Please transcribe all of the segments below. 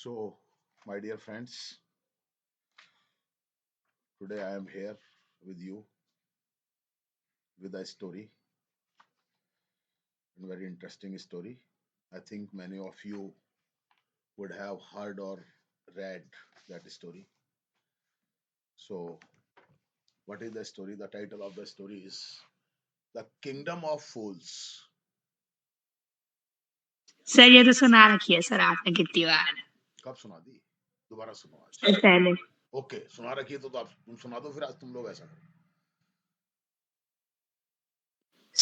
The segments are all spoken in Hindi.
So, my dear friends, today I am here with you with a story, a very interesting story. I think many of you would have heard or read that story. So, what is the story? The title of the story is The Kingdom of Fools. Sir ये तो सुना रखी है सर आपने कितनी बार कब सुना दी? दोबारा सुनो आज. सर पहले ओके, सुना रखी है तो आप तुम सुना दो फिर आज तुम लोग ऐसा करो.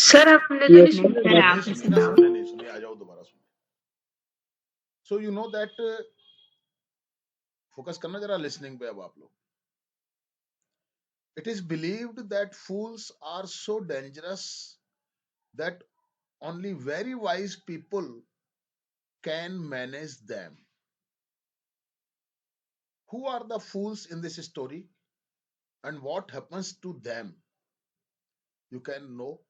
सर आपने तो ये नहीं सुनी सर नहीं आपने सुनी ना, सुनाओ सबने नहीं सुनी. आ जाओ दोबारा सुनो. So you know that focus करना जरा लिसनिंग पे अब आप लोग. It is believed that fools are so dangerous that only very wise people can manage them. Who are the fools in this story and what happens to them? You can know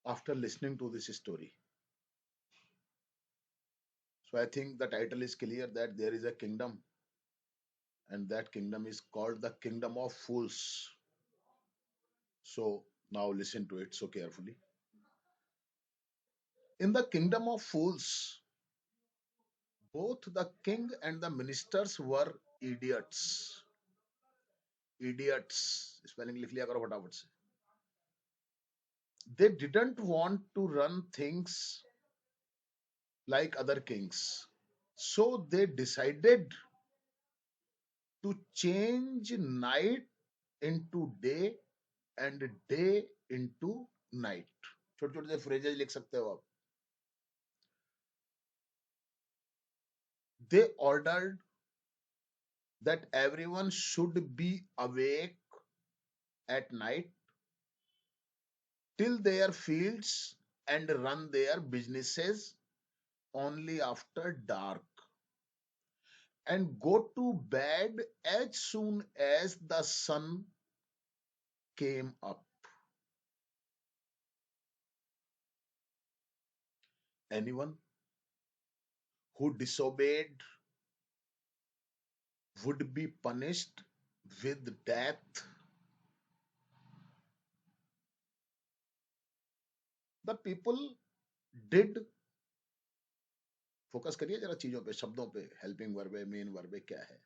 after listening to this story. So I think the title is clear that there is a kingdom and that kingdom is called the kingdom of fools. So now listen to it so carefully. In the kingdom of fools, both the king and the ministers were idiots. Idiots, spelling लिख लिया करो फटाफट से. They didn't want to run things like other kings, so they decided to change night into day and day into night. छोटे छोटे से phrases लिख सकते हो आप. They ordered that everyone should be awake at night till their fields and run their businesses only after dark and go to bed as soon as the sun came up. Anyone who disobeyed would be punished with death. The people did, फोकस करिए जरा चीजों पे, शब्दों पे. हेल्पिंग वर्ब है, मेन वर्ब है, क्या है.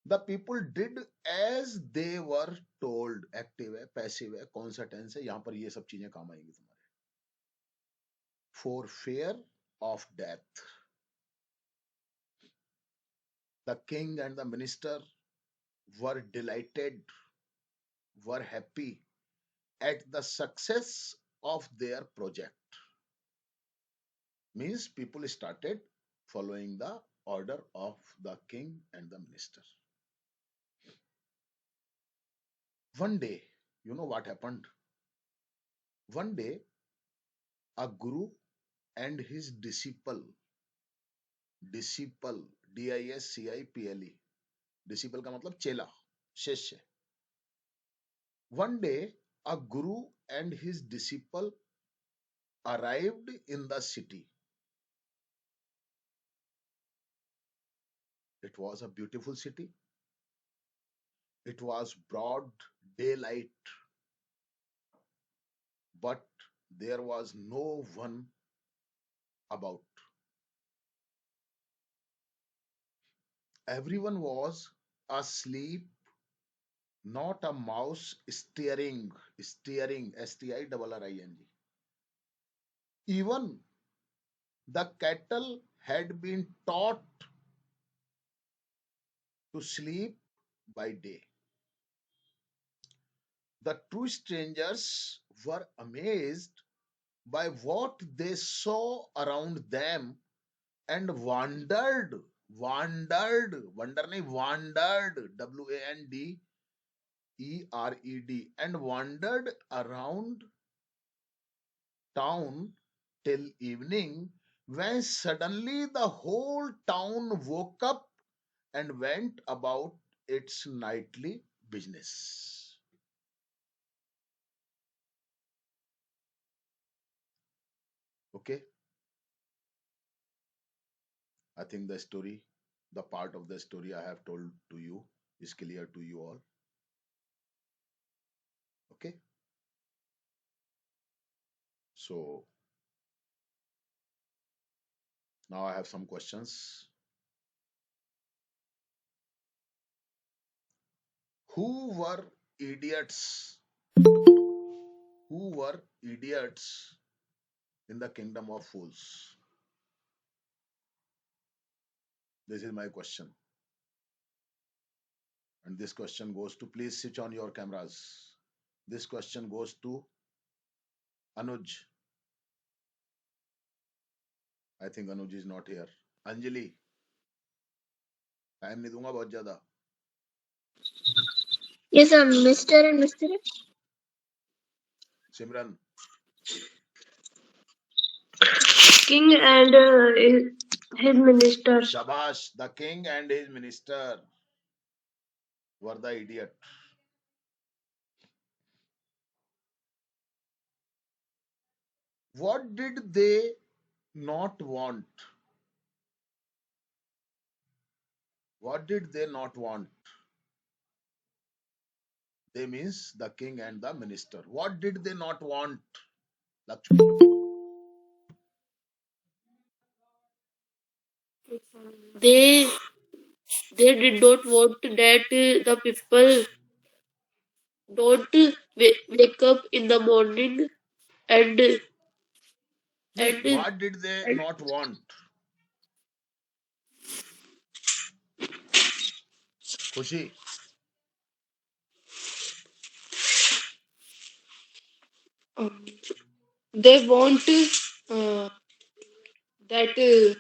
The people did as they were told. Active है, पैसिव है, कौन सा टेंस है, यहां पर ये सब चीजें काम आएंगी तुम्हारे. For fair of death, the king and the minister were delighted, were happy at the success of their project. Means people started following the order of the king and the minister. One day, you know what happened? One day, a guru and his disciple, disciple, disciple का मतलब चेला, शिष्य. One day, a guru and his disciple arrived in the city. It was a beautiful city. It was broad daylight, but there was no one about. Everyone was asleep, not a mouse steering, STIRRING. Even the cattle had been taught to sleep by day. The two strangers were amazed by what they saw around them and wonder nahi, wandered, WANDERED, and wandered around town till evening, when suddenly the whole town woke up and went about its nightly business. Okay, I think the story, the part of the story I have told to you is clear to you all. Okay. So now I have some questions. Who were idiots? Who were idiots in the kingdom of fools? This is my question. And this question goes to, please switch on your cameras. This question goes to Anuj. I think Anuj is not here. Anjali, time नहीं दूंगा बहुत ज्यादा. Yes, sir. Mr. and Mr. Simran, King and his ministers. Shabash, the king and his minister were the idiot. What did they not want? What did they not want? They means the king and the minister. What did they not want? Lakshmi. They they did not want that the people don't wake up in the morning and No, and what did they not want? Khushi. um, they want that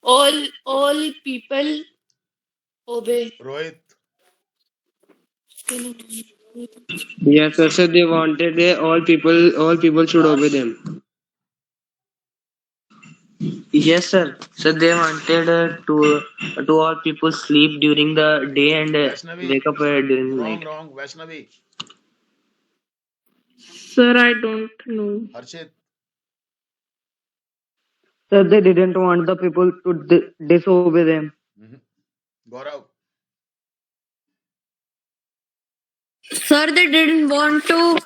all people obey. Rohit. Yes, sir. So they wanted all people should obey Harsh. them. Yes, sir. So they wanted to all people sleep during the day and Vaishnavi. wake up during the Wrong, night. wrong. Vaishnavi. Sir, I don't know. Harshit. Sir, they didn't want the people to disobey them. Gaurav. Sir, they didn't want to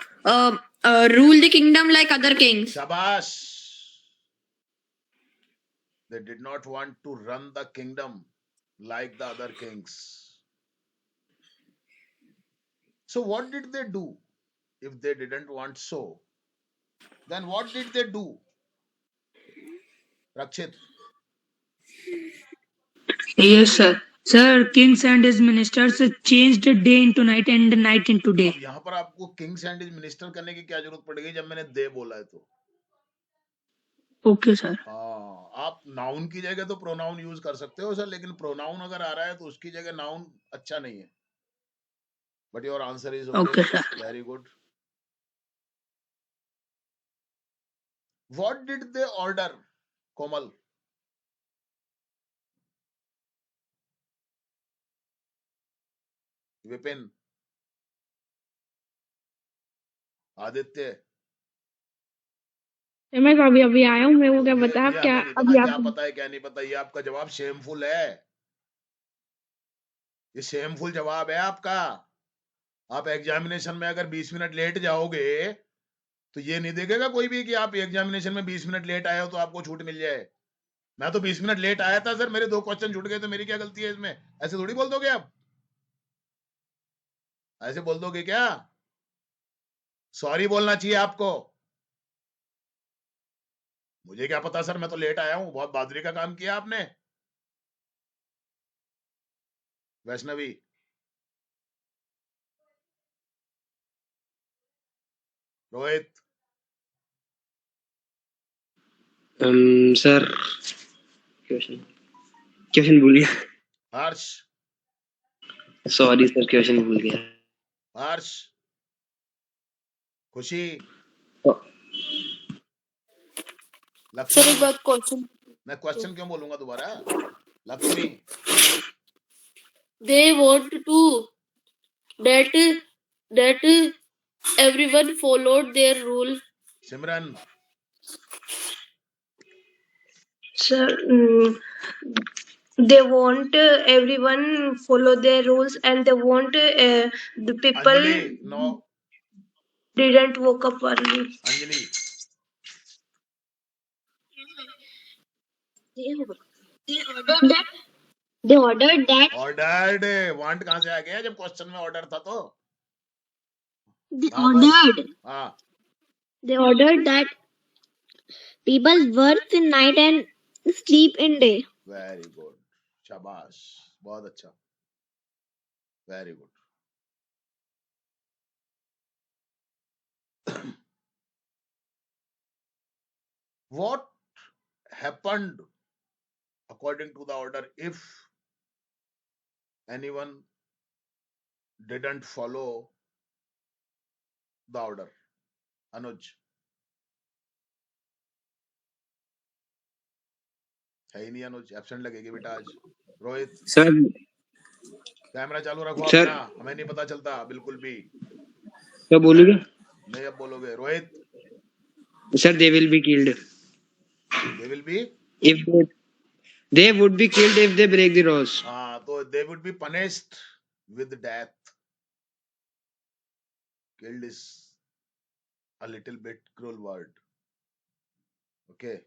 rule the kingdom like other kings. Shabash. They did not want to run the kingdom like the other kings. So what did they do? If they didn't want so, then what did they do? Rakshit. Yes, sir. Sir, kings and his ministers changed day into night and night into day. अब यहाँ पर आपको किंग्स एंड मिनिस्टर करने की क्या जरूरत पड़ेगी जब मैंने दे बोला है तो. Okay sir. हाँ, आप नाउन की जगह तो प्रोनाउन यूज कर सकते हो सर, लेकिन प्रोनाउन अगर आ रहा है तो उसकी जगह नाउन अच्छा नहीं है. But your answer is okay. Very good. What did they order? Komal. Vipin. Aditya. मैं अभी अभी आया हूँ. मेरे को क्या पता ये क्या हमें नहीं पता अभी क्या आप पता है क्या नहीं पता. ये आपका जवाब शेमफुल है. ये शेमफुल जवाब है आपका. आप एग्जामिनेशन में अगर 20 मिनट लेट जाओगे तो ये नहीं देखेगा कोई भी कि आप एग्जामिनेशन में 20 मिनट लेट आए हो तो आपको छूट मिल जाए. मैं तो 20 मिनट लेट आया था सर, मेरे 2 क्वेश्चन छूट गए तो मेरी क्या गलती है इसमें? ऐसे थोड़ी बोल दोगे आप. ऐसे बोल दोगे क्या? सॉरी बोलना चाहिए आपको. मुझे क्या पता सर, मैं तो लेट आया हूं. बहुत बहादुरी का काम किया आपने. वैष्णवी. रोहित. सर क्वेश्चन भूल गया. हर्ष. सॉरी सर, क्वेश्चन भूल गया. हर्ष. खुशी. सर लक्ष्मी. एक बात क्वेश्चन. मैं क्वेश्चन क्यों बोलूंगा दोबारा? Lakshmi. They want to that everyone followed their rule. Simran. Sir They want everyone follow their rules, and they want the people Anjali, no. didn't woke up early. Anjali, They ordered that. ordered. Want कहाँ से आ गया जब क्वेश्चन में ऑर्डर था तो? They हाँ बोल. ordered. हाँ. They ordered that people work in night and sleep in day. Very good. शाबाश. बहुत अच्छा. Very good. What happened according to the order if anyone didn't follow the order? Anuj. है ही नहीं अनुज, एब्सेंट लगेगी बेटा आज. रोहित, सर कैमरा चालू रखो सर अपना, हमें नहीं पता चलता बिल्कुल भी. क्या बोलोगे? नहीं अब बोलोगे. Rohit, sir they will be killed they will be. if they would be killed if they break the laws. हाँ, तो they would be punished with death. Killed is a little bit cruel word. Okay.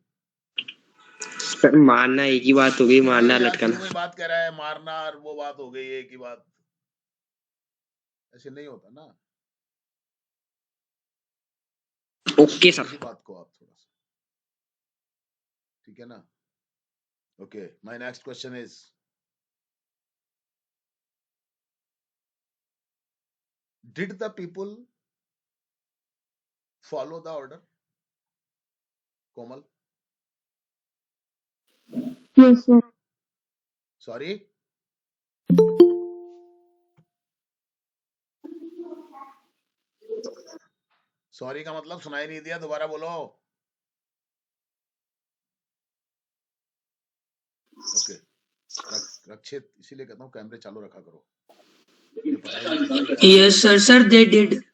Sir मारना एक ही बात हो गई, मारना यार, लटकाना. कोई बात कह रहा है मारना और वो बात हो गई एक ही बात. ऐसे नहीं होता ना. Okay sir. इसी बात को आप थोड़ा सा, ठीक है ना. Okay, my next question is, did the people follow the order? Komal, Yes, sir. sorry. Sorry का मतलब सुनाई नहीं दिया, दोबारा बोलो. ओके. रक्षित, इसीलिए कहता हूँ कैमरे चालू रखा करो. ये पता ही नहीं चलता कि Yes, sir. Sir, they did.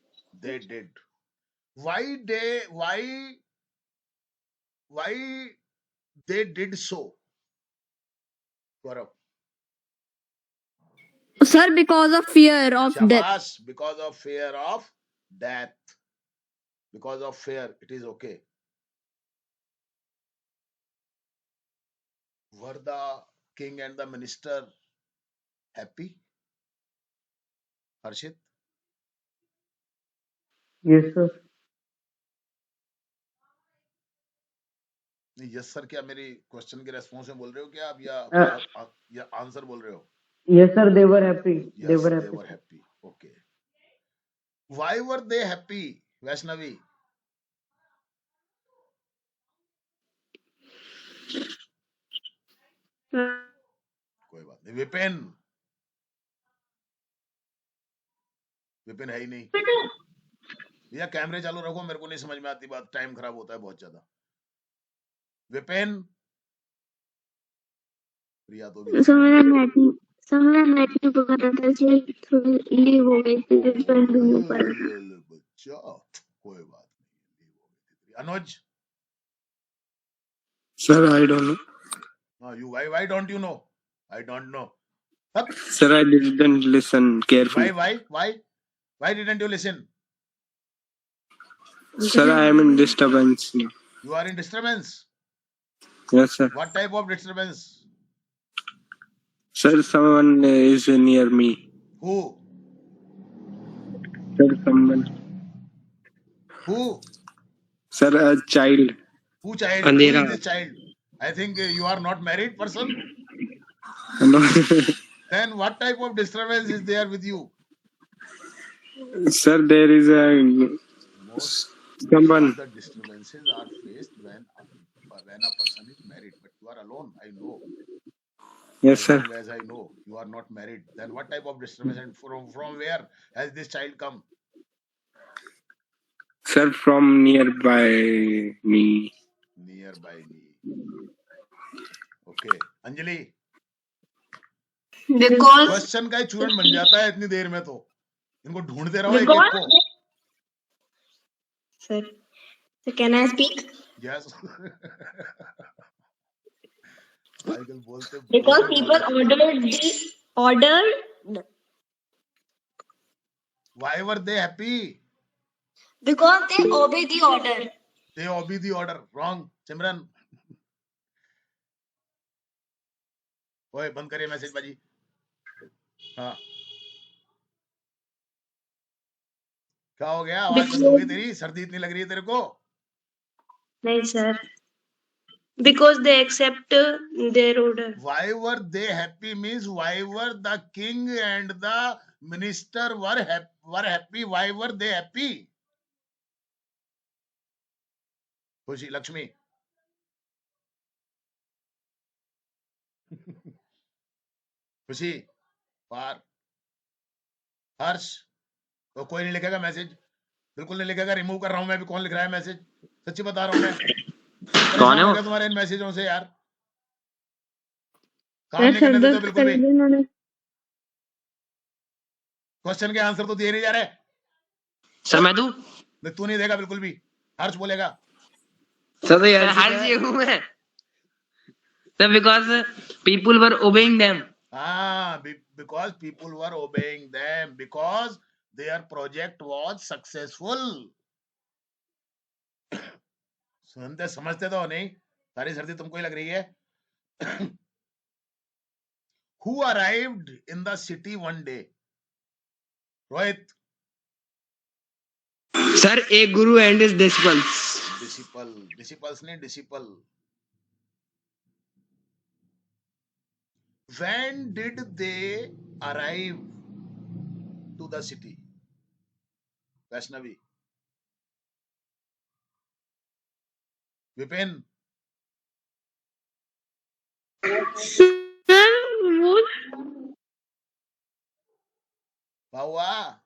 they did. Why they did so? Gaurav. Sir, because of fear of death. Shabash, because of fear of death. Because of fear, it is okay. Were the king and the minister happy? Harshit? Yes sir. नहीं, यस सर क्या मेरी क्वेश्चन के रेस्पॉन्स में बोल रहे हो क्या आप, या आंसर बोल रहे हो? Yes sir, they were happy. Yes, They were they happy. were happy. Okay. Why were they happy? Vaishnavi? कोई बात नहीं. विपिन? विपिन है ही नहीं. भैया कैमरे चालू रखो, मेरे को नहीं समझ में आती बात, टाइम खराब होता है बहुत ज्यादा. विपिन? प्रिया तो भी लीव हो गई थी, बच्चा कोई बात नहीं. अनुज? Sir, I don't know. You why don't you know? I don't know. Sir, I didn't listen carefully. Why didn't you listen? Sir, I am in disturbance now. You are in disturbance? Yes sir. What type of disturbance? Sir, someone is near me. Who? Sir, someone. Who? Sir, a child. Who child? Andhera. Who is this child? I think you are not married person. No. Then what type of disturbance is there with you? Sir, there is a Most someone. of the disturbances are faced when a person is married, but you are alone. I know. Yes As sir. long as I know you are not married, then what type of disturbance and from where has this child come? Sir, from nearby me. Nearby me. Okay. Anjali, Because question का ही चूरन बन जाता है इतनी देर में, तो इनको ढूंढते रहो एक एक को. sir, so can I speak? Yes. आजकल बोलते Because बोलते people ordered Why were they happy? because they obey the order. They obey the order. Wrong. Simran. ओए बंद करिए मैसेज बाजी. हाँ क्या हो गया? आवाज बंद हो गई तेरी? सर्दी इतनी लग रही है तेरे को? नहीं sir. Because they accept their order. Why were they happy means why were the king and the minister were happy? Why were they happy? खुशी लक्ष्मी. खुशी पार हर्ष. तो कोई नहीं लिखेगा मैसेज. बिल्कुल नहीं लिखेगा. रिमूव कर रहा हूं मैं भी. कौन लिख रहा है मैसेज? सच्ची बता रहा हूं मैं. कौन है वो? तुम्हारे इन मैसेजों से यार काम नहीं करने देते बिल्कुल भी. क्वेश्चन के आंसर तो दिए नहीं जा रहे. सर मैं दूं? तू नहीं देगा बिल्कुल भी. हर्ष बोलेगा. सर तो यार हर्ष ये हूं मैं. Sir because people were obeying them. Because people were obeying them because their project was successful. सुनते समझते तो नहीं. सारी सर्दी तुमको ही लग रही है. Who arrived in the city one day? Rohit. Sir, a guru and his disciples. Disciples नहीं disciple. When did they arrive to the city? Vaishnavi. Vipin. Bawa.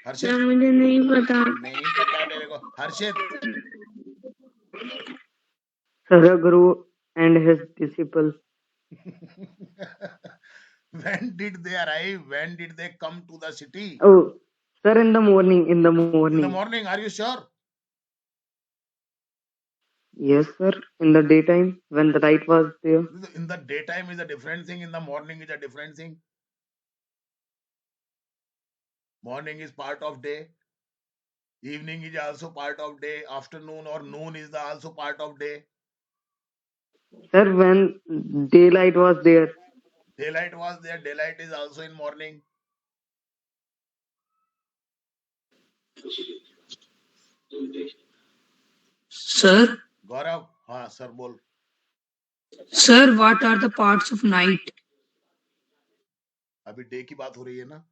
हर्षित. मुझे नहीं पता. नहीं पता मेरे को. हर्षित. Sir, a guru and his disciples. When did they arrive? When did they come to the city? Oh, sir, in the morning. In the morning. Are you sure? Yes, sir. In the daytime, when the light was there. In the daytime is a different thing. In the morning is a different thing. Morning is part of day. Evening is also part of day. Afternoon or noon is also part of day. Sir, when daylight was there. Daylight was there. Daylight is also in morning. Sir, Gaurav. हाँ sir बोल. sir, what are the parts of night? अभी डे की बात हो रही है ना.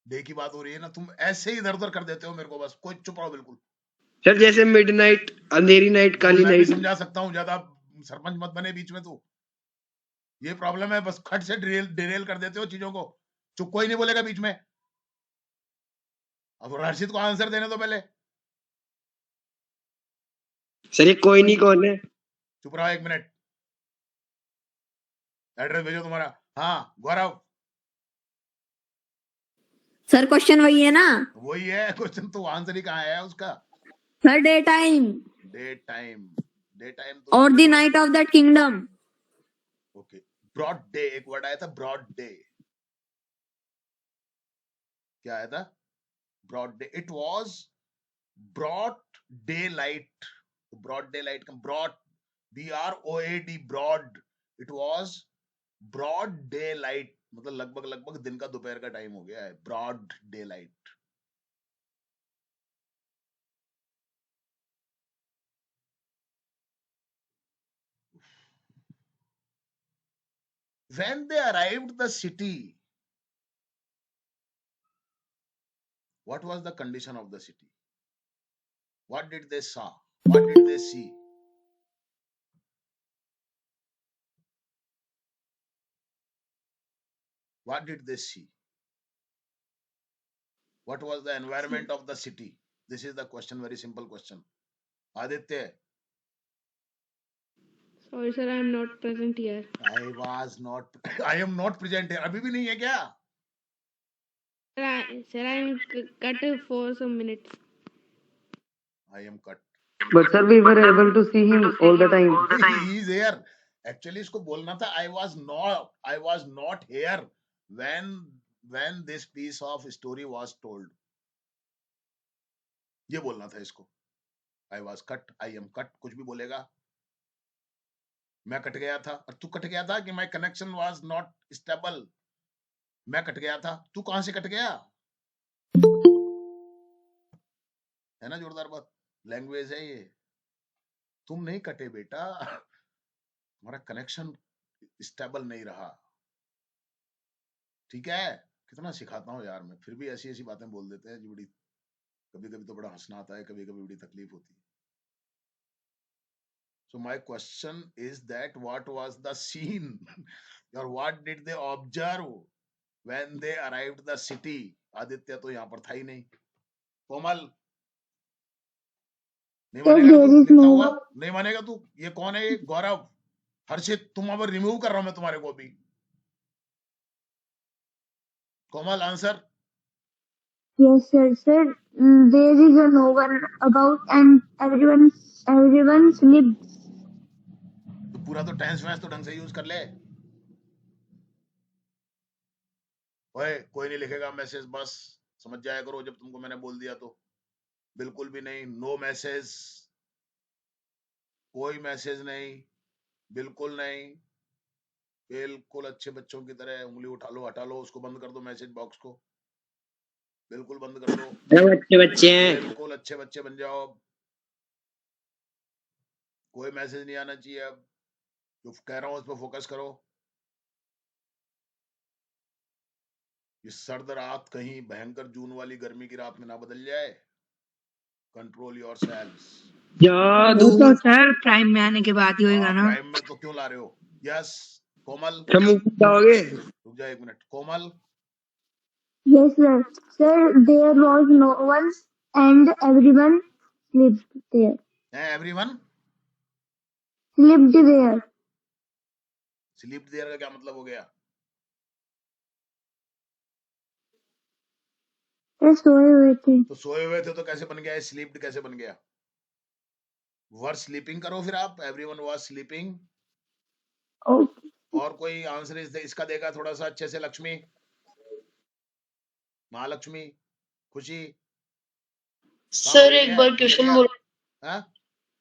डे की बात हो रही है ना. तुम ऐसे ही इधर उधर कर देते हो मेरे को. बस कोई चुप रहो बिल्कुल. सर जैसे मिडनाइट, अंधेरी नाइट, काली मैं भी नाइट. समझा सकता हूँ. ज्यादा सरपंच मत बने बीच में तू. ये प्रॉब्लम है. बस खट से डिरेल कर देते हो चीजों को. चुप कोई नहीं बोलेगा बीच में. अब हर्षित को आंसर देने दो पहले. सर ये कोई नहीं कौन है? चुप रहो 1 मिनट. एड्रेस भेजो तुम्हारा. हाँ गौरव. सर क्वेश्चन वही है ना. वही है क्वेश्चन. तो आंसर ही कहाँ है उसका? Sir day time. Day time और the night of that kingdom. Okay. Broad day. एक वर्ड आया था ब्रॉड डे. क्या आया था? Broad day. It was broad day light. Broad day light का broad BROAD broad. It was broad day light. मतलब लगभग दिन का दोपहर का टाइम हो गया है. Broad day light. When they arrived the city, what was the condition of the city? What did they saw? What did they see? What did they see? What was the environment of the city? This is the question. Very simple question. Aditya. Sorry sir, I am not present here. I am not present here. अभी भी नहीं है क्या? Sir, I am cut for some minutes. I am cut. But sir, we were able to see him all the time. He is here. Actually इसको बोलना था I was not here when this piece of story was told. ये बोलना था इसको. I was cut, I am cut, कुछ भी बोलेगा. मैं कट गया था और तू कट गया था कि my connection was not stable. मैं कट गया था, तू कहां से कट गया? है ना जोरदार बात. लैंग्वेज है ये. तुम नहीं कटे बेटा, हमारा कनेक्शन स्टेबल नहीं रहा. ठीक है, कितना सिखाता हूँ यार मैं, फिर भी ऐसी ऐसी बातें बोल देते हैं जो बड़ी, कभी कभी तो बड़ा हंसना आता है, कभी कभी बड़ी तकलीफ होती है. So my question is that what was the scene or what did they observe when they arrived the city? Aditya तो यहाँ पर था ही नहीं. कोमल नहीं मानेगा तू? लिखा हुआ नहीं मानेगा तू? ये कौन है? ये गौरव. हर्षित, तुम अब रिमूव कर रहा हूं मैं तुम्हारे को भी. कोमल answer. Yes, sir. There is no one about and everyone sleeps. तो पूरा तो टेंस वेंस तो ढंग से यूज कर ले. ओए कोई नहीं लिखेगा मैसेज, बस समझ जाया करो जब तुमको मैंने बोल दिया तो. बिल्कुल भी नहीं. नो मैसेज, कोई मैसेज नहीं, बिल्कुल नहीं. बिल्कुल अच्छे बच्चों की तरह उंगली उठा लो, हटा लो, उसको बंद कर दो मैसेज बॉक्स को. बिल्कुल बंद कर दो. अच्छे बच्चे हैं. बिल्कुल अच्छे बच्चे बन जाओ. कोई मैसेज नहीं आना चाहिए. अब जो कह रहा हूं उस पर फोकस करो. ये सर्द रात कहीं भयंकर जून वाली गर्मी की रात में ना बदल जाए. Control yourselves. वो तो सर प्राइम में आने के बाद ही होएगा ना. प्राइम में तो क्यों ला रहे हो? यस कोमल. जाओगे? रुक जा एक minute. Komal. Yes, sir. Sir, there was no one and everyone slept there. Everyone Slept there. Sleep there का क्या मतलब हो गया? Sir, सोए हुए थे. तो सोए हुए थे तो कैसे बन गया? स्लीप्ड कैसे बन गया? वर स्लीपिंग करो फिर आप. Everyone was sleeping. Okay. और कोई आंसर इसका देगा थोड़ा सा अच्छे से? लक्ष्मी, महालक्ष्मी, खुशी. सर एक बार क्वेश्चन बोलो. हाँ?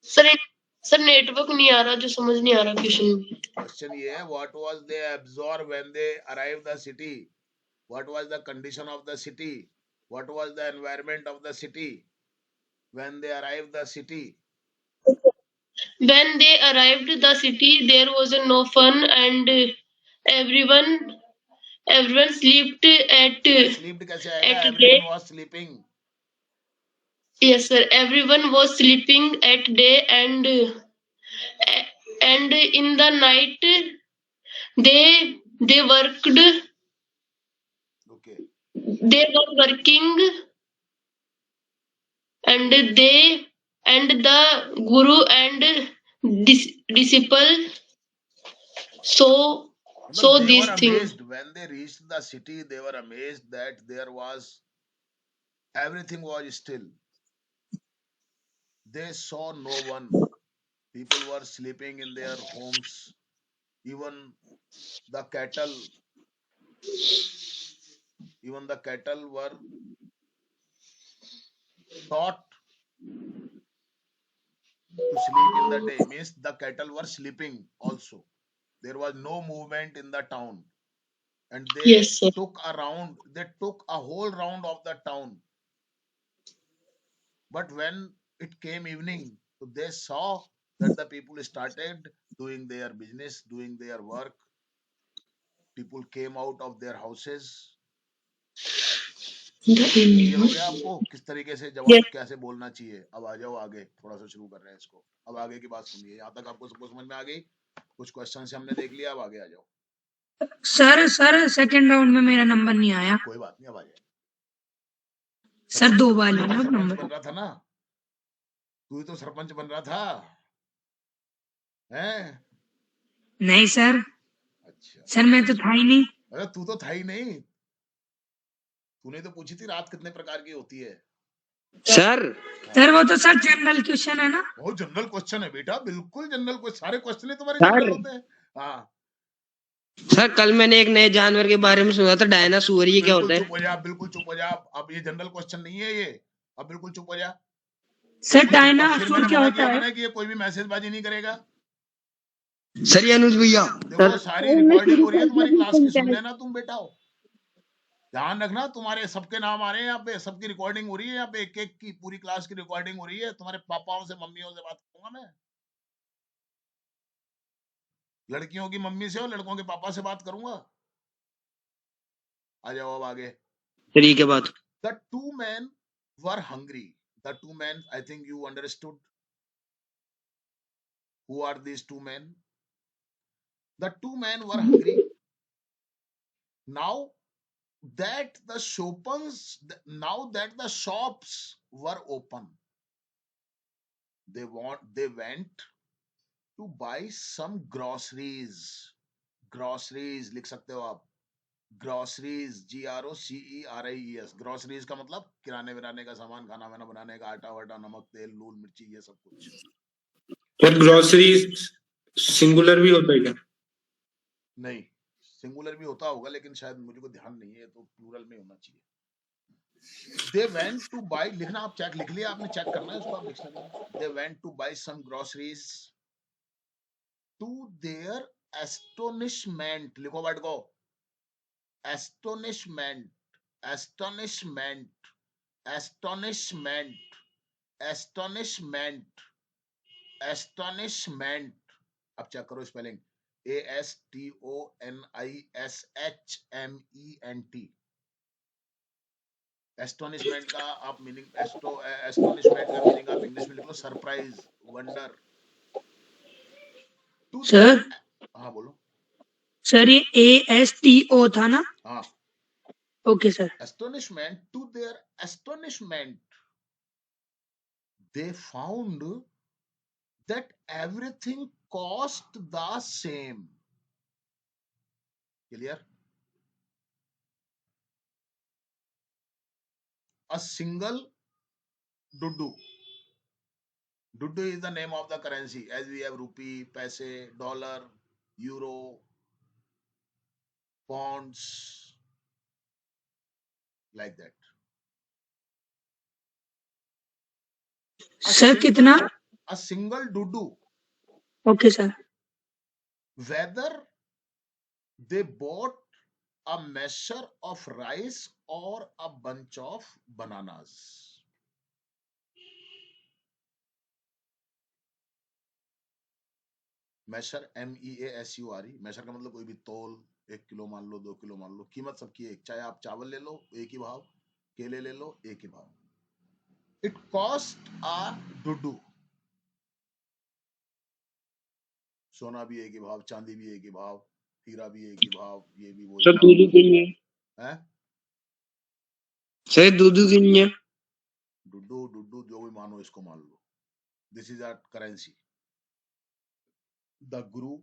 सर नेटवर्क नहीं आ रहा, जो समझ नहीं आ रहा क्वेश्चन. क्वेश्चन ये है, what was they absorb when they arrive the city? What was the condition of the city? What was the environment of the city when they arrive the city? When they arrived the city, there was no fun and everyone slept at slept कैसे आएगा? at everyone day. Was sleeping. Yes, sir. Everyone was sleeping at day and in the night they worked. Okay. They were working and the guru and disciple so they these were things. amazed when they reached the city. They were amazed that there was everything was still. They saw no one. People were sleeping in their homes. Even the cattle were taught to sleep in the day. Means the cattle were sleeping also. There was no movement in the town, and they Yes, sir. took a whole round of the town. But when it came evening, so they saw that the people started doing their business, doing their work. People came out of their houses. Clear हो गया आपको किस तरीके से जवाब कैसे बोलना चाहिए? अब आ जाओ आगे, थोड़ा सा शुरू कर रहे हैं इसको. अब आगे की बात सुनिए. यहाँ तक आपको सबको समझ में आ गई? कुछ क्वेश्चन से हमने देख लिया. अब आगे आ जाओ. सर सेकंड राउंड में मेरा नंबर नहीं आया. कोई बात नहीं, अब आ जाए. सर 2 बार लेना सरपंच नंबर. बन रहा था ना तू? ही तो सरपंच बन रहा था. हैं? नहीं सर. अच्छा सर मैं तो था ही नहीं. अरे तू तो था ही नहीं. तूने तो पूछी थी रात कितने प्रकार की होती है. सर सर वो तो सर जनरल क्वेश्चन है ना। बहुत जनरल क्वेश्चन है बेटा, बिल्कुल जनरल क्वेश्चन, सारे क्वेश्चन तुम्हारे सर जनरल होते हैं। हाँ सर कल मैंने एक नए जानवर के बारे में सुना था, डायनासोर। ये क्या बिल्कुल होता चुप हो है? जा, बिल्कुल चुप हो जा। अब ये जनरल क्वेश्चन नहीं है ये, अब बिल्कुल चुप हो जा। सर बिल्कुल चुप कर, फिर डायनासोर मैंने क्या मना होता किया है? मैंने कि ये कोई भी मैसेजबाजी नहीं करेगा। सर ये अनुज भैया। देखो सर सारी मैं रिकॉर्डिंग शुरू हो रही है कर दिया तुम्हारी था क्लास की, सुन content। लेना तुम बेटा हो। ध्यान रखना, तुम्हारे सबके नाम आ रहे हैं यहाँ पे, सबकी रिकॉर्डिंग हो रही है यहाँ पे, एक एक की पूरी क्लास की रिकॉर्डिंग हो रही है। तुम्हारे पापाओं से मम्मियों से बात करूंगा मैं, लड़कियों की मम्मी से और लड़कों के पापा से बात करूंगा। आ जाओ अब आगे। सर ये क्या बात? The two men were hungry. The two men, I think you understood who are these two men. The two men were hungry. Now now that the shops were open, they went to buy some groceries. Groceries लिख सकते हो आप, ग्रोसरीज, GROCERIES। ग्रोसरीज का मतलब किराने विराने का सामान, खाना वाना बनाने का, आटा वाटा, नमक तेल नून मिर्ची, ये सब कुछ। सर ग्रोसरी सिंगुलर भी होता है क्या? नहीं, सिंगुलर भी होता होगा लेकिन शायद मुझे को ध्यान नहीं है, तो प्लूरल में होना चाहिए। दे वेंट टू बाय, लिखना आप, चेक लिख लिया आपने, चेक करना है उसको आप डिक्शनरी में। They went to buy some groceries. To their astonishment, लिखो वर्ड को, astonishment, astonishment, astonishment, astonishment, astonishment. अब चेक करो स्पेलिंग, ASTONISHMENT। एस्टोनिशमेंट का आप मीनिंग, एस्टोनिशमेंट का मीनिंग आप इंग्लिश में लिख लो, सरप्राइज, वंडर। टू सर हाँ बोलो। सर ये ASTO था ना? हाँ, okay sir. astonishment, to their astonishment, they found that everything cost the same. Clear? A single duddu. Duddu is the name of the currency, as we have rupee, paise, dollar, euro, pounds, like that. Sir कितना? A single duddu. Okay sir. Whether they bought a measure of rice or a bunch of bananas. Measure, MEASURE, measure का मतलब कोई भी तोल, 1 किलो मान लो, 2 किलो मान लो, कीमत सबकी एक। चाहे आप चावल ले लो एक ही भाव, केले ले लो एक ही भाव। इट कॉस्ट आ डुडू। सोना भी एक ही भाव, चांदी भी एक ही भाव, हीरा भी एक ही भाव, ये भी वही सर भाव दूध नहीं है। है। सर दूध नहीं है। डुडू डुडू जो भी मानो, इसको मान लो। This is our currency. The guru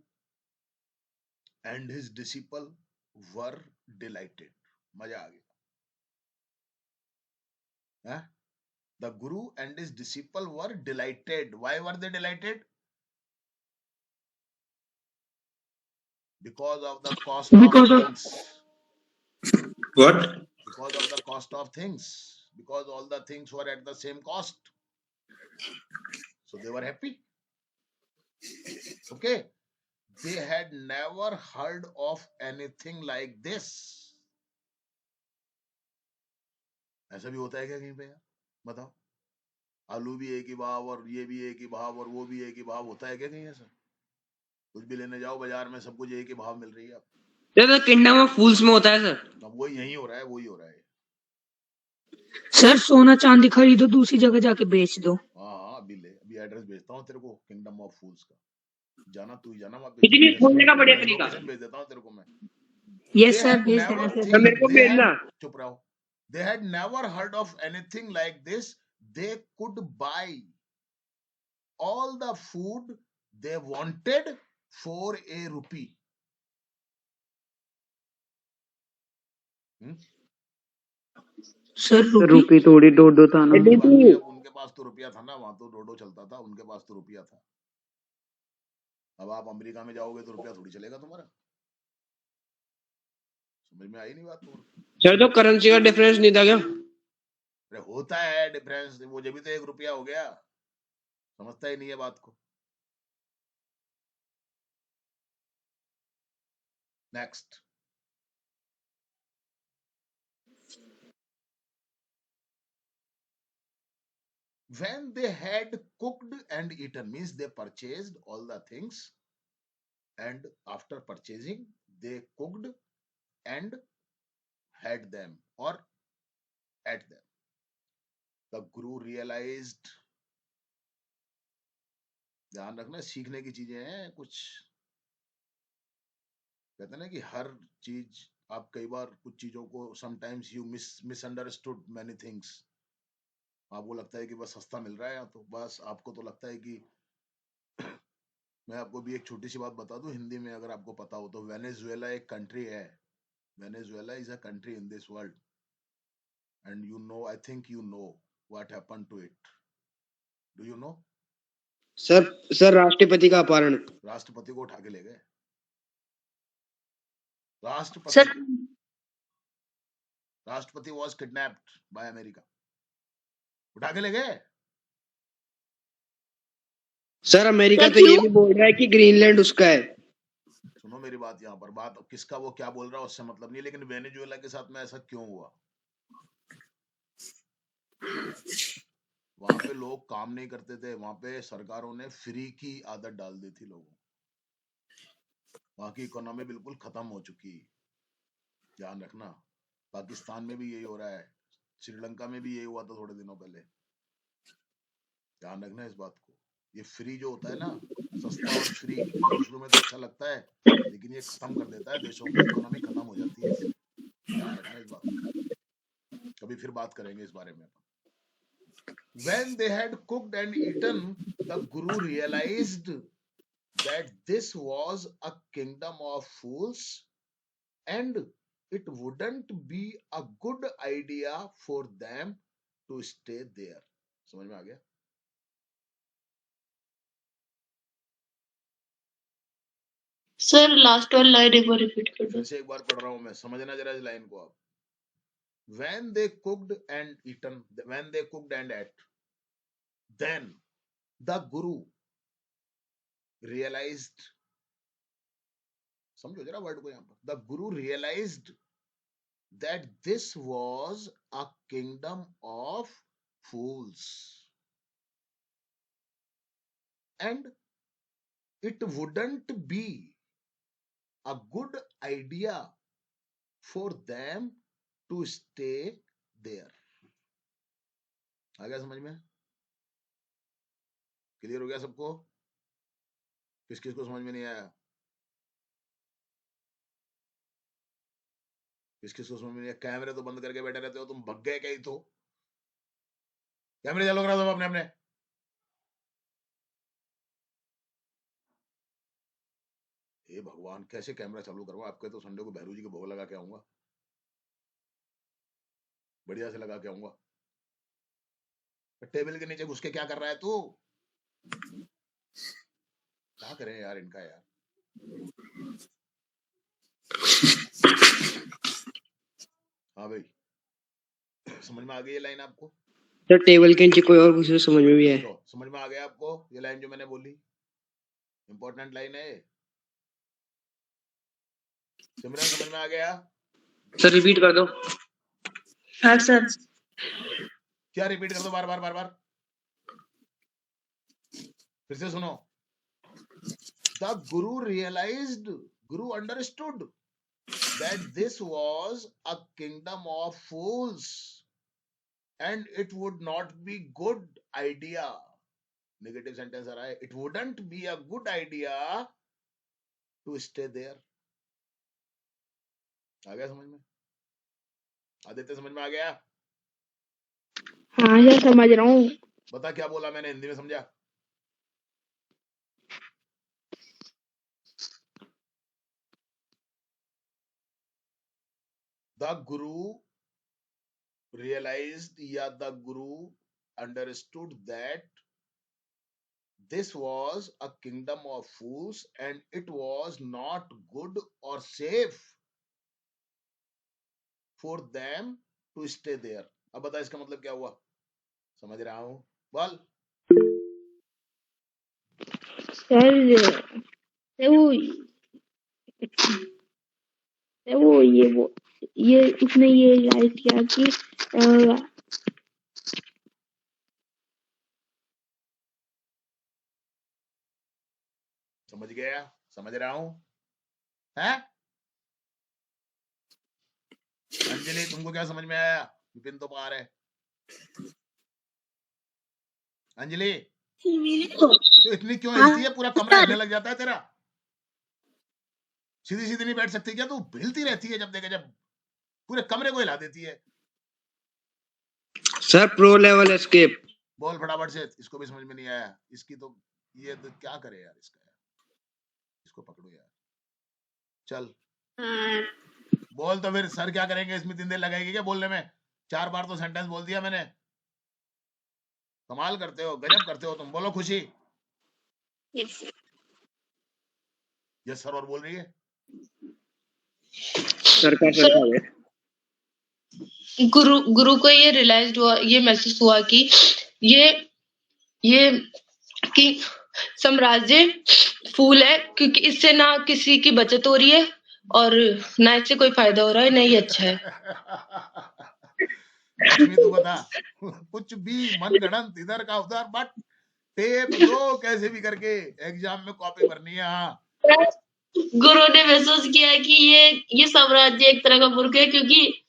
and his disciple were delighted. मजा आ गया है? The guru and his disciple were delighted. Why were they delighted? Because of the cost of Because of things. What? Because of the cost of things. Because all the things were at the same cost. So they were happy. Okay. They had never heard of anything like this. ऐसा भी होता है क्या कहीं पे यार? बताओ। आलू भी एक ही भाव और ये भी एक ही भाव और वो भी एक ही भाव, होता है क्या कहीं ऐसा? कुछ भी लेने जाओ बाजार में, सब कुछ एक ही भाव मिल रही है आपको। सर किंगडम ऑफ फूल्स में होता है सर। अब वही यही हो रहा है, वही हो रहा है। सर सोना चांदी खरीदो, दूसरी जगह जाके बेच दो। हाँ अभी ले, अभी एड्रेस भेजता हूँ तेरे को किंगडम ऑफ फूल्स का, जाना तू ही जाना, मैं कितनी खोलने का बढ़िया तरीका? लोकेशन भेज देता हूँ तेरे को मैं। यस सर भेज देना सर। सर मेरे को भेजना। चुप रहो। They had never heard of anything like this. They could buy all the food they wanted for a rupee. Sir rupee थोड़ी डोडो था ना। कोई बात नहीं, अब उनके पास तो रुपया था ना, वहां तो डोडो चलता था, उनके पास तो रुपया था। अब आप अमेरिका में जाओगे तो रुपया थोड़ी चलेगा तुम्हारा। समझ में आई नहीं बात तुम्हारा? सर तो करेंसी का डिफरेंस नहीं था क्या? अरे होता है डिफरेंस, वो जब भी तो 1 रुपया हो गया, समझता ही नहीं है बात को। Next, when they had cooked and eaten, means they purchased all the things, and after purchasing they cooked and had them or ate them. The guru realized, ध्यान रखना सीखने की चीजें हैं कुछ। कहते हैं ना कि हर चीज, आप कई बार कुछ चीजों को sometimes you misunderstood many things. आपको लगता है कि बस सस्ता मिल रहा है, या तो बस आपको तो लगता है कि मैं आपको भी एक छोटी सी बात बता दूं हिंदी में, अगर आपको पता हो तो, वेनेजुएला एक कंट्री है। Venezuela is a country in this world, and you know, I think you know what happened to it. Do you know? Sir राष्ट्रपति का अपहरण। राष्ट्रपति को उठा के ले गए। Sir, राष्ट्रपति वॉज किडनैप्ड बाय अमेरिका, उठा के ले गए। सर अमेरिका sir, तो ये क्यों? भी बोल रहा है कि ग्रीनलैंड उसका है। सुनो मेरी बात, यहाँ पर बात किसका वो क्या बोल रहा है उससे मतलब नहीं, लेकिन वेनेजुएला के साथ में ऐसा क्यों हुआ? वहां पे लोग काम नहीं करते थे, वहां पे सरकारों ने फ्री की आदत डाल दी थी लोगों। वहां की इकोनॉमी बिल्कुल खत्म हो चुकी। ध्यान रखना, पाकिस्तान में भी यही हो रहा है, श्रीलंका में भी यही हुआ था थोड़े दिनों पहले। ध्यान रखना इस बात को। ये फ्री जो होता है ना, सस्ता और फ्री, शुरू शुरू में तो अच्छा लगता है, लेकिन ये खत्म कर देता है देशों की इकोनॉमी, खत्म हो जाती है इससे। ध्यान रखना इस बात को, कभी फिर बात करेंगे इस बारे में। When they had cooked and eaten, the guru realized that this was a kingdom of fools and it wouldn't be a good idea for them to stay there. समझ में आ गया? सर लास्ट वाला लाइन एक बार रिपीट कर दो। फिर से एक बार पढ़ रहा हूं मैं, समझना जरा इस लाइन को आप। When they cooked and eaten, when they cooked and ate, then the guru realized, समझो जरा वर्ड को यहाँ पर, the guru realized that this was a kingdom of fools and it wouldn't be a good idea for them to stay there. आ गया समझ में? क्लियर हो गया सबको? किस किस को समझ में नहीं आया? किस किस को समझ में नहीं आया? कैमरे तो बंद करके बैठे रहते हो तुम, भग गए कहीं तो? कैमरे चालू करा दो अपने अपने। हे भगवान, कैसे कैमरा चालू करवा? आपके तो संडे को भैरू जी के भोग लगा के आऊंगा, बढ़िया से लगा के आऊंगा। टेबल के नीचे घुस के क्या कर रहा है तू? क्या करें यार इनका यार। हाँ भाई, समझ में आ गई ये लाइन आपको? सर टेबल के नीचे कोई और कुछ तो समझ में भी है। तो समझ में आ गया आपको ये लाइन जो मैंने बोली? इंपॉर्टेंट लाइन है। सिमरन समझ में आ गया? सर रिपीट कर दो। हाँ सर। क्या रिपीट कर दो बार बार बार बार? फिर से सुनो। The guru realized, guru understood that this was a kingdom of fools and it would not be good idea. Negative sentence आ रहा है, it wouldn't be a good idea to stay there. आ गया समझ में? आदित्य समझ में आ गया? हाँ सर समझ रहा हूँ। बता क्या बोला मैंने, हिंदी में समझा? The guru realized, yeah, the Guru understood that this was a kingdom of fools and it was not good or safe for them to stay there. अब बता इसका मतलब क्या हुआ? समझ रहा हूं, बोल। सर वो ये उसने ये राइट किया कि समझ गया? समझ रहा हूं, है? अंजलि, तुमको क्या समझ में आया? विपिन तो बाहर है। अंजलि, तो इतनी क्यों हिलती है? पूरा कमरा हिलने लग जाता है तेरा। सीधी सीधी नहीं बैठ सकती क्या तू? हिलती रहती है जब देखे, जब पूरे कमरे को हिला देती है। Sir pro level escape. बोल फटाफट से, इसको भी समझ में नहीं आया। इसकी तो ये तो क्या करे यार इसका, यार इसको पकड़ो यार। चल बोल तो फिर, सर क्या करेंगे? इसमें 3 दिन लगेगी क्या बोलने में? 4 बार तो सेंटेंस बोल दिया मैंने। कमाल करते हो, गजब करते हो तुम। बोलो खुशी। Yes sir. और बोल रही है सर का सर का है। गुरु को ये रियलाइज हुआ, ये महसूस हुआ कि ये कि साम्राज्य फूल है, क्योंकि इससे ना किसी की बचत हो रही है और ना इससे कोई फायदा हो रहा है, ना ही अच्छा है। लक्ष्मी तू बता, कुछ भी मनगढ़ंत इधर का उधर, बट टेप दो कैसे भी करके, एग्जाम में कॉपी भरनी है। हाँ, गुरु ने महसूस किया कि ये साम्राज्य एक तरह का मूर्ख है, क्योंकि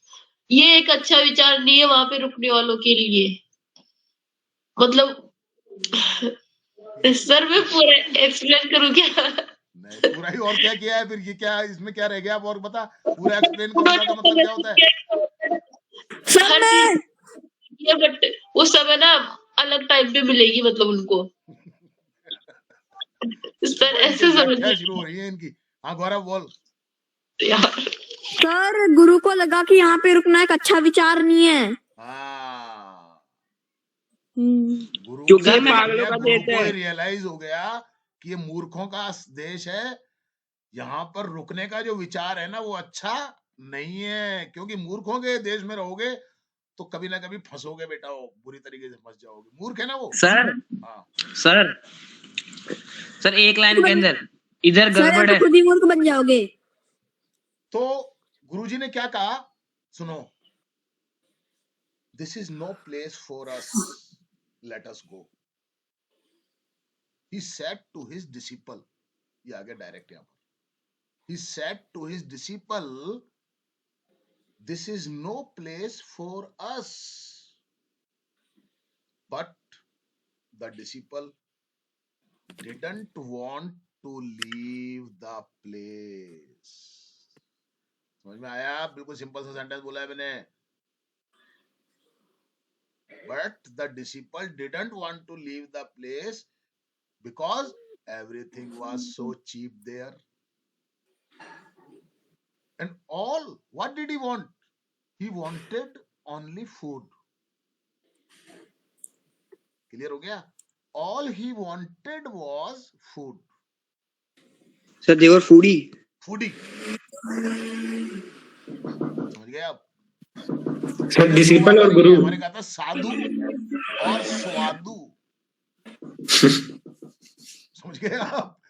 ये एक अच्छा विचार नहीं है वहां पे रुकने वालों के लिए। मतलब सर मैं पूरा एक्सप्लेन करूं क्या? नहीं पूरा ही, और क्या किया है फिर? ये क्या, इसमें क्या रह गया? अब और बता, पूरा एक्सप्लेन करूंगा का मतलब क्या होता है? हर चीज ये, बट उस समय ना अलग टाइम पे मिलेगी, मतलब उनको। सर देखो, इनकी ऐसे व्याख्या समझ शुरू हो रही है इनकी। हाँ गौरव बोल। यार, सर गुरु को लगा कि यहाँ पे रुकना एक अच्छा विचार नहीं है। हाँ, गुरु क्योंकि ने ये देख पागलों लिया, का गुरु देश को है। रियलाइज हो गया कि ये मूर्खों का देश है, यहाँ पर रुकने का जो विचार है ना वो अच्छा नहीं है, क्योंकि मूर्खों के देश में रहोगे तो कभी ना कभी फंसोगे बेटा, हो बुरी तरीके से फंस जाओगे। मूर्ख है ना वो। सर हाँ, सर सर एक लाइन के अंदर इधर गड़बड़ है। खुद ही मूर्ख बन जाओगे। तो गुरुजी ने क्या कहा सुनो, this is no place for us, let us go. He said to his disciple, ये आ गया डायरेक्ट यहाँ पर। He said to his disciple, this is no place for us, but the disciple didn't want to leave the place। समझ में आया? बिल्कुल सिंपल सा सेंटेंस बोला है मैंने। But the disciple didn't want to leave the place because everything was so cheap there. And all, what did he want? He wanted only food. Clear हो गया? All he wanted was food. Sir they were foodie। Foodie। समझ गए आप? सर डिसिपल और गुरु। हमारे कहा था साधु और स्वादु। समझ गए आप?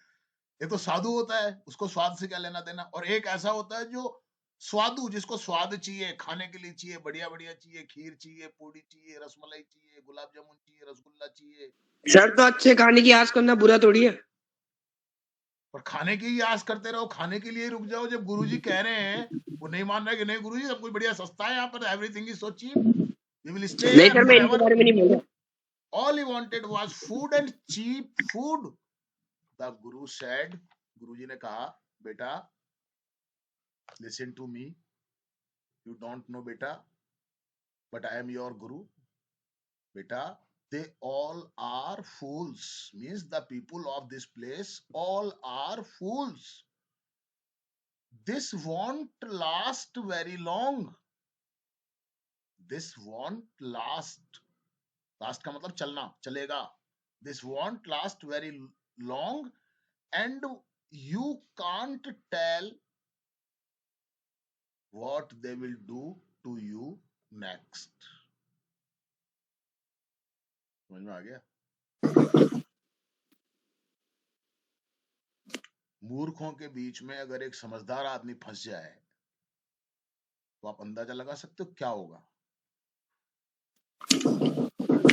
एक तो साधु होता है, उसको स्वाद से क्या लेना देना, और एक ऐसा होता है जो स्वादु, जिसको स्वाद चाहिए, खाने के लिए चाहिए, बढ़िया बढ़िया चाहिए, खीर चाहिए, पूड़ी चाहिए, रसमलाई चाहिए, गुलाब जामुन चाहिए, रसगुल्ला चाहिए। सर तो अच्छे खाने की आस करना बुरा थोड़ी है। पर खाने की ही आस करते रहो, खाने के लिए रुक जाओ। जब गुरुजी कह रहे हैं, वो नहीं मान रहा कि नहीं गुरुजी सब कुछ बढ़िया सस्ता है यहाँ पर, everything is so cheap, we will stay नहीं हियर सर मैं इनके फॉरएवर। बारे में नहीं बोल रहा। All he wanted was food and cheap food. The Guru said, गुरुजी ने कहा, बेटा listen to me, you don't know beta, but I am your Guru. Beta, they all are fools, means the people of this place all are fools. This won't last very long. this won't last. Last का मतलब चलना, चलेगा. This won't last very long, and you can't tell what they will do to you next. समझ में आ गया? मूर्खों के बीच में अगर एक समझदार आदमी फंस जाए तो आप अंदाजा लगा सकते हो क्या होगा.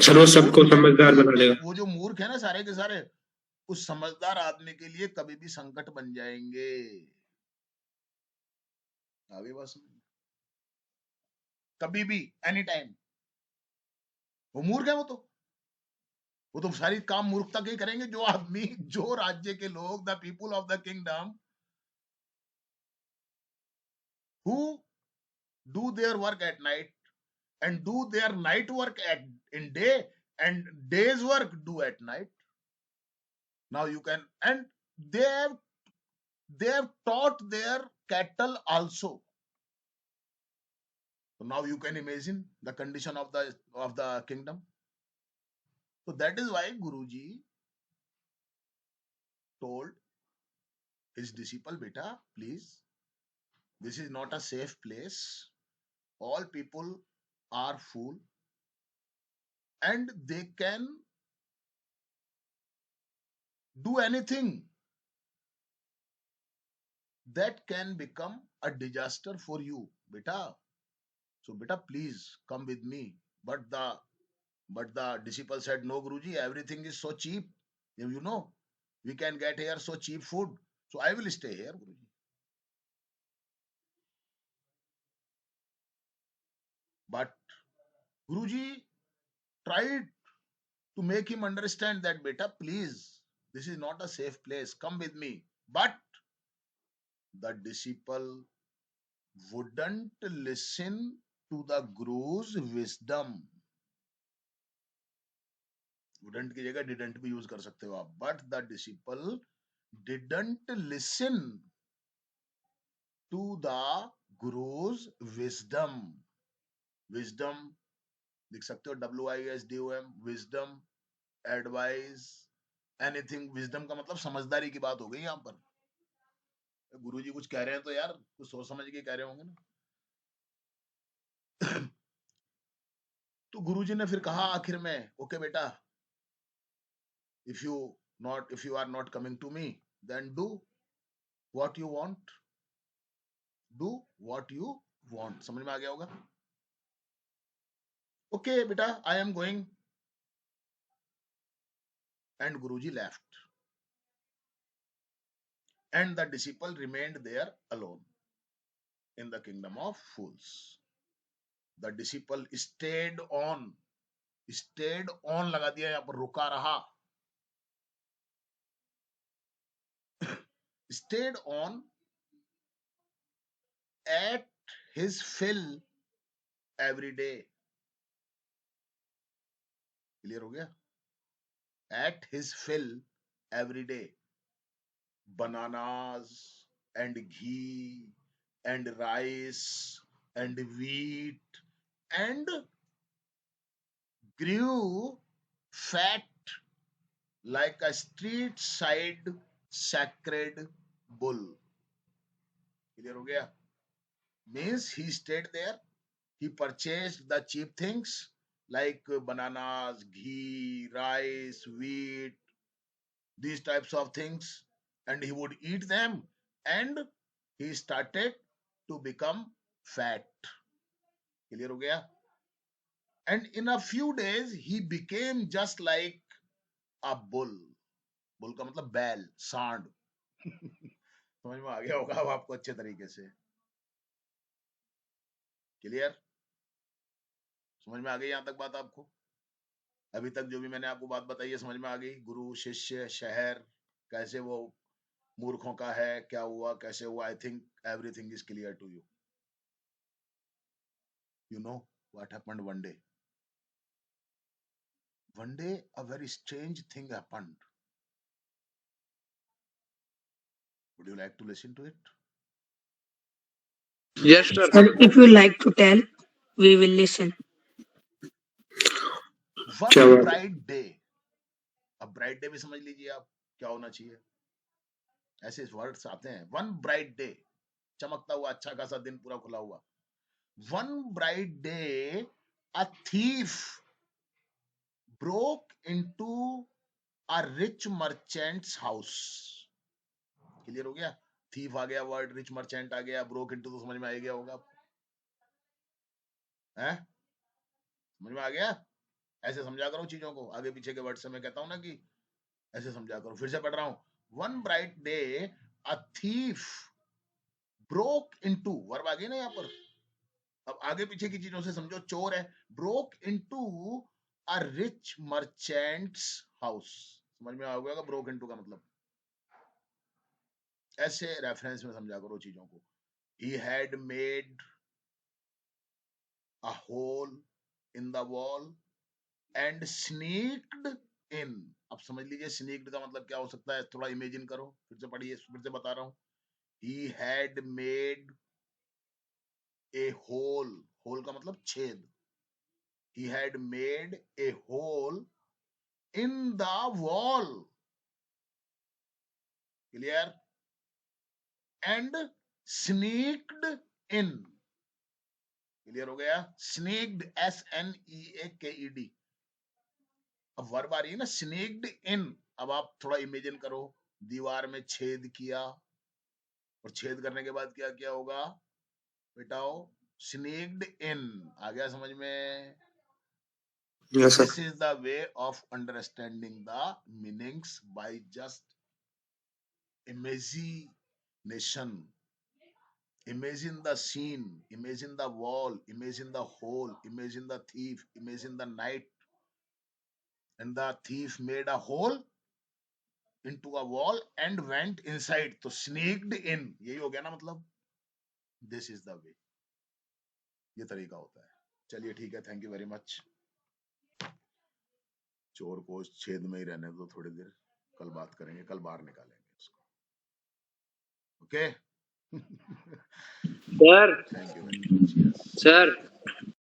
सर वो सबको समझदार बना देगा. वो जो मूर्ख है ना सारे के सारे, उस समझदार आदमी के लिए कभी भी संकट बन जाएंगे. आगे बात समझ, कभी भी, एनी टाइम. वो मूर्ख है, वो तो सारी काम मूर्खता के ही करेंगे. जो आदमी, जो राज्य के लोग, the people of the kingdom who do their work at night and do their night work in day, and day's work do at night. Now you can, and they have taught their cattle also. So now you can imagine the condition of the kingdom. So that is why Guruji told his disciple, beta, please, this is not a safe place. All people are fool, and they can do anything that can become a disaster for you, beta. So beta, please come with me. But the disciple said, no Guruji, everything is so cheap. You know, we can get here so cheap food. So I will stay here, Guruji. But Guruji tried to make him understand that, beta, please, this is not a safe place. Come with me. But the disciple wouldn't listen to the Guru's wisdom. Wouldn't की जगह didn't भी use कर सकते हो आप. But the disciple didn't listen to the Guru's wisdom. Wisdom लिख सकते हो, WISDOM, wisdom, advice, anything. Wisdom का मतलब समझदारी की बात हो गई यहाँ पर. गुरुजी कुछ कह रहे हैं तो यार कुछ सोच समझ के कह रहे होंगे ना. तो गुरुजी ने फिर कहा आखिर में, ओके बेटा, if you are not coming to me, then do what you want. Do what you want. समझ में आ गया होगा? Okay बेटा, I am going. And Guruji left, and the disciple remained there alone in the kingdom of fools. The disciple stayed on लगा दिया यहाँ पर, रुका रहा. Stayed on at his fill every day. Clear हो गया? At his fill every day. Bananas and ghee and rice and wheat, and grew fat like a street side sacred bull. Clear हो गया? Means he stayed there, he purchased the cheap things like bananas, ghee, rice, wheat, these types of things, and he would eat them, and he started to become fat. Clear हो गया? And in a few days he became just like a bull. Bull का मतलब बैल, सांड. समझ में आ गया होगा अब आपको अच्छे तरीके से. क्लियर? समझ में आ गई यहाँ तक बात आपको? अभी तक जो भी मैंने आपको बात बताई है समझ में आ गई? गुरु, शिष्य, शहर, कैसे वो मूर्खों का है, क्या हुआ, कैसे हुआ? I think everything is clear to you. You know what happened one day? One day a very strange thing happened. Would you like to listen to it? Yes, sir. Sir, if you like to tell, we will listen. क्या वन बात। Bright day. अब ब्राइट डे भी समझ लीजिए आप क्या होना चाहिए, ऐसे वर्ड्स आते हैं। वन ब्राइट डे, चमकता हुआ अच्छा खासा दिन पूरा खुला हुआ। One bright day a thief broke into a rich merchants house. Clear हो गया? थीफ आ गया वर्ड, रिच मर्चेंट आ गया, ब्रोक इनटू तो समझ में आ गया होगा, हैं? समझ में आ गया? ऐसे समझा करो चीजों को, आगे पीछे के वर्ड से मैं कहता हूं ना कि ऐसे समझा करो। फिर से पढ़ रहा हूं, one bright day a thief broke into, verb आ गई ना यहाँ पर, अब आगे पीछे की चीजों से समझो। चोर है, broke into a rich merchants house. समझ में आ गया ब्रोक इनटू का मतलब? ऐसे रेफरेंस में समझा करो चीजों को। He had made a hole in the wall and sneaked in. अब समझ लीजिए स्नीक्ड का मतलब क्या हो सकता है, थोड़ा इमेजिन करो। फिर से पढ़िए, फिर से बता रहा हूं। He had made a hole, hole का मतलब छेद। He had made a hole in the wall. Clear? And sneaked in. Clear हो गया? स्नेक्ड, SNEAKED। अब वर्ब आ रही है ना स्नेक्ड इन। अब आप थोड़ा इमेजिन करो, दीवार में छेद किया, और छेद करने के बाद क्या क्या होगा बेटाओ? स्नेक्ड इन। आ गया समझ में? Yes This sir. is the way of understanding the meanings by just imagination. Imagine the scene, imagine the wall, imagine the hole, imagine the thief, imagine the night, and the thief made a hole into a wall and went inside. तो sneaked in, यही हो गया ना मतलब? This is the way, ये तरीका होता है। चलिए ठीक है, थैंक यू वेरी मच। चोर को छेद में ही रहने दो थोड़ी देर, कल बात करेंगे, कल बाहर निकालेंगे उसको। Okay? Sir thank you very much. Yes sir